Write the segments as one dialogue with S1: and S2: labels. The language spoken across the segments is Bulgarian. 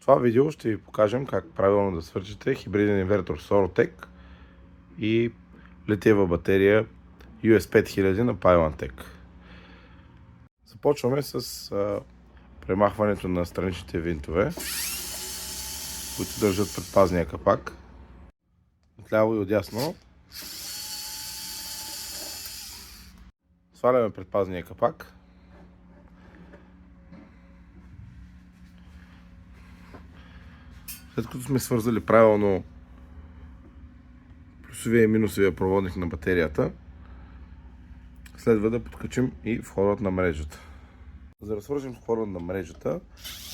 S1: това видео ще ви покажем как правилно да свържете хибриден инвертор Sorotec и литиева батерия US5000 на Pylantec. Започваме с премахването на страничните винтове, които държат предпазния капак. Отляво и отдясно сваляме предпазния капак. След като сме свързали правилно плюсовия и минусовия проводник на батерията, следва да подкачим и входът на мрежата. За да свържем входът на мрежата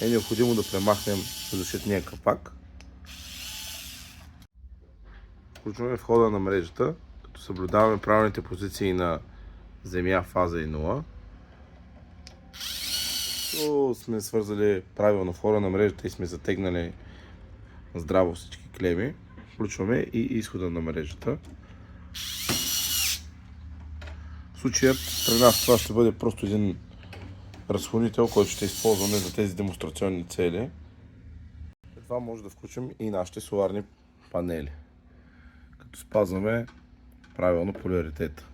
S1: е необходимо да премахнем защитния капак. Включваме входа на мрежата, като съблюдаваме правилните позиции на земя, фаза и нула. Като сме свързали правилно входа на мрежата и сме затегнали здраво всички клеми, включваме и изхода на мрежата. В случая при нас това ще бъде просто един разходител, който ще използваме за тези демонстрационни цели. След това може да включим и нашите соларни панели, като спазваме правилно поляритета.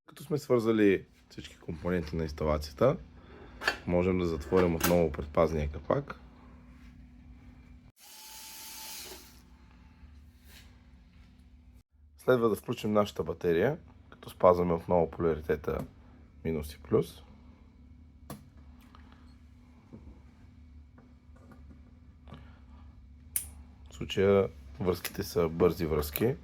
S1: Като сме свързали всички компоненти на инсталацията, можем да затворим отново предпазния капак. Следва да включим нашата батерия, като спазваме отново поляритета минус и плюс. В случая връзките са бързи връзки.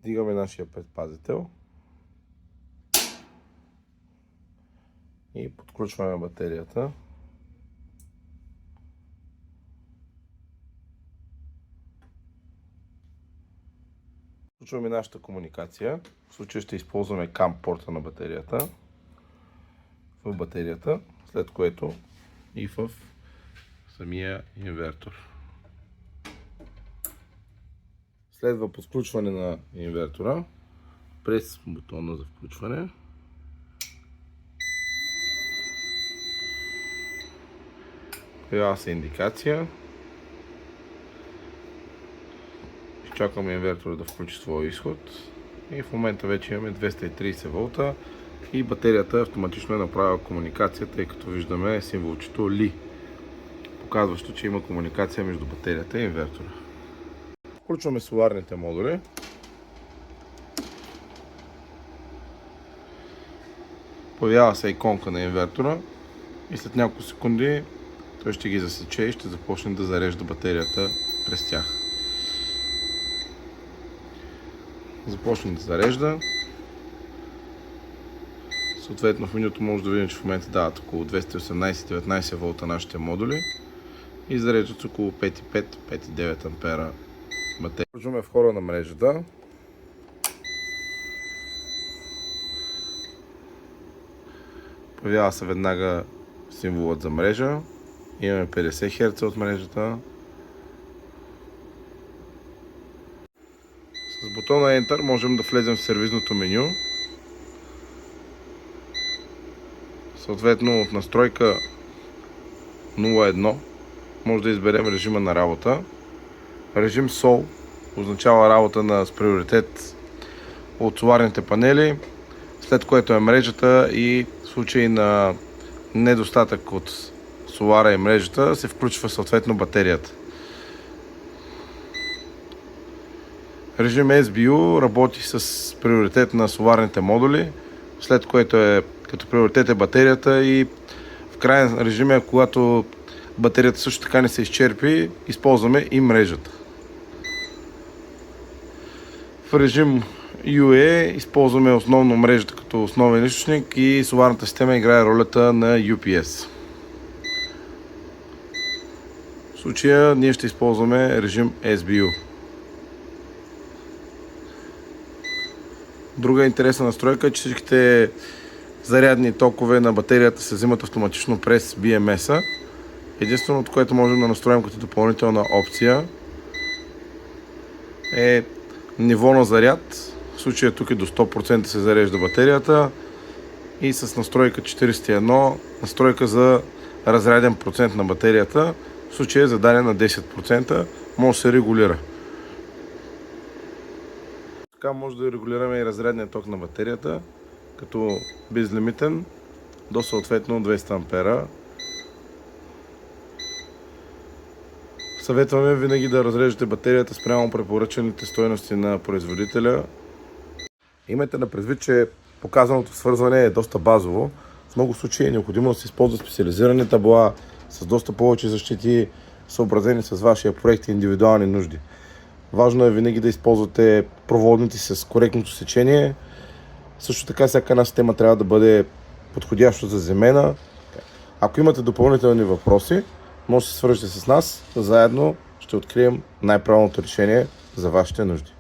S1: Дигаме нашия предпазител и подключваме батерията. Включваме нашата комуникация. В случая ще използваме CAN порта на батерията в батерията, след което и в самия инвертор. Следва подключване на инвертора през бутона за включване. Появява се индикация. Изчакваме инвертора да включи своя изход и в момента вече имаме 230 волта и батерията автоматично е направила комуникация, тъй като виждаме символчето Ли, показващо, че има комуникация между батерията и инвертора. Включваме соларните модули. Появява се иконка на инвертора и след няколко секунди той ще ги засече и ще започне да зарежда батерията през тях. Започне да зарежда. Съответно в менюто може да видим, че в момента дават около 218-19 волта нашите модули и зареждат около 5,5-5,9 ампера батерия. Включваме входа на мрежата. Появява се веднага символът за мрежа. Имаме 50 Hz от мрежата. С бутона Enter можем да влезем в сервизното меню. Съответно от настройка 01 може да изберем режима на работа. Режим Sol означава работа с приоритет от соларните панели, след което е мрежата и в случай на недостатък от солара и мрежата се включва съответно батерията. Режим SBU работи с приоритет на соларните модули, след което като приоритет е батерията и в крайен режим е, когато батерията също така не се изчерпи, използваме и мрежата. В режим UA използваме основно мрежата като основен източник и соларната система играе ролята на UPS. В случая ние ще използваме режим SBU. Друга интересна настройка е, че всичките зарядни токове на батерията се взимат автоматично през BMS-а. Единственото, което можем да настроим като допълнителна опция е ниво на заряд. В случая тук е до 100% се зарежда батерията. И с настройка 41, настройка за разряден процент на батерията. В случая е зададен на 10%, може да се регулира. Така може да регулираме и разрядния ток на батерията, като безлимитен до съответно 200 ампера. Съветваме винаги да разреждате батерията спрямо препоръчаните стойности на производителя. Имайте на предвид, че показаното свързване е доста базово. В много случаи е необходимо да се използват специализирани табла с доста повече защити, съобразени с вашия проект и индивидуални нужди. Важно е винаги да използвате проводници с коректното сечение. Също така всяка една система трябва да бъде подходящо заземена. Ако имате допълнителни въпроси, може да се свържете с нас. Заедно ще открием най-правилното решение за вашите нужди.